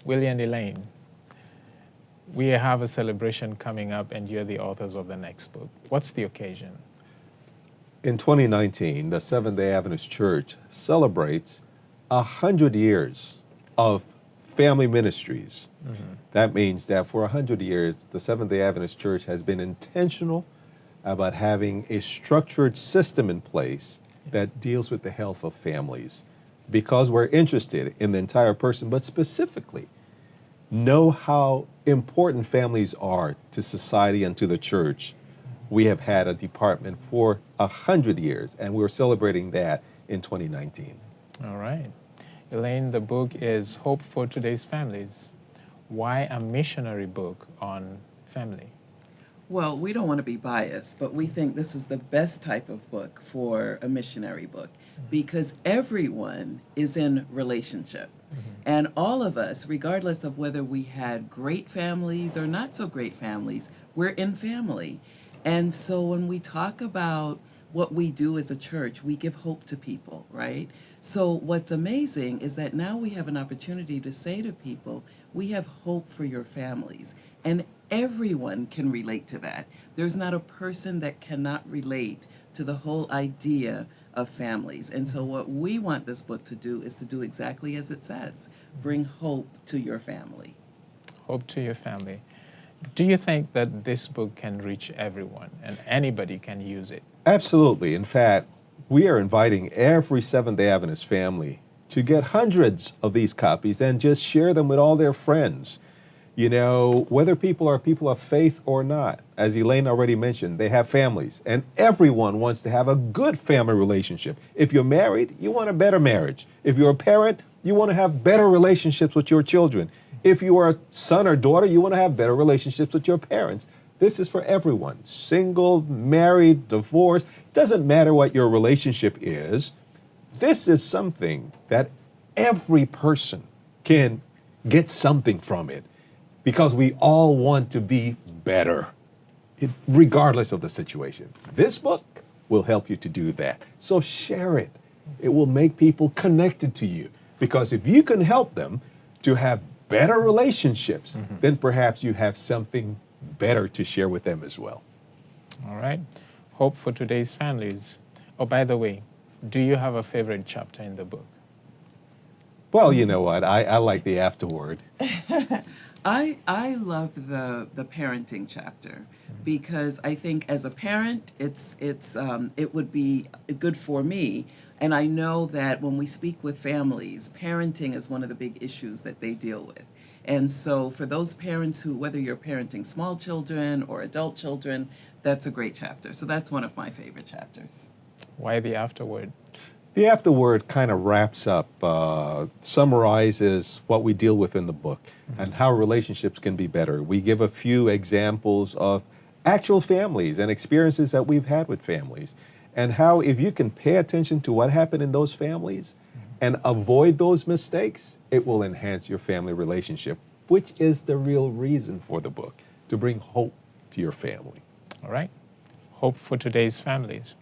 Willie and Elaine, we have a celebration coming up, and you're the authors of the next book. What's the occasion? In 2019, the Seventh-day Adventist Church celebrates 100 years of family ministries. That means that for 100 years, the Seventh-day Adventist Church has been intentional about having a structured system in place that deals with the health of families, because we're interested in the entire person, but specifically know how important families are to society and to the church. We have had a department for 100 years, and we're celebrating that in 2019. All right. Elaine, the book is Hope for Today's Families. Why a missionary book on family? Well, we don't want to be biased, but we think this is the best type of book for a missionary book because everyone is in relationship. And all of us, regardless of whether we had great families or not so great families, we're in family. And so when we talk about what we do as a church, we give hope to people, right? So what's amazing is that now we have an opportunity to say to people, we have hope for your families. And everyone can relate to that. There's not a person that cannot relate to the whole idea of families. And so what we want this book to do is to do exactly as it says, bring hope to your family. Hope to your family. Do you think that this book can reach everyone and anybody can use it? Absolutely. In fact, we are inviting every Seventh-day Adventist family to get hundreds of these copies and just share them with all their friends. You know, whether people are people of faith or not, as Elaine already mentioned, they have families, and everyone wants to have a good family relationship. If you're married, you want a better marriage. If you're a parent, you want to have better relationships with your children. If you are a son or daughter, you want to have better relationships with your parents. This is for everyone, single, married, divorced. Doesn't matter what your relationship is. This is something that every person can get something from it, because we all want to be better, regardless of the situation. This book will help you to do that. So share it. It will make people connected to you, because if you can help them to have better relationships, then perhaps you have something better to share with them as well. All right. Hope for Today's Families. Oh, by the way, do you have a favorite chapter in the book? Well, you know what? I like the afterword. I love the parenting chapter because I think as a parent, it would be good for me. And I know that when we speak with families, parenting is one of the big issues that they deal with. And so for those parents who, whether you're parenting small children or adult children, that's a great chapter. So that's one of my favorite chapters. Why the afterword? The afterword kind of wraps up, summarizes what we deal with in the book and how relationships can be better. We give a few examples of actual families and experiences that we've had with families, and how if you can pay attention to what happened in those families and avoid those mistakes, it will enhance your family relationship, which is the real reason for the book, to bring hope to your family. All right. Hope for Today's Families.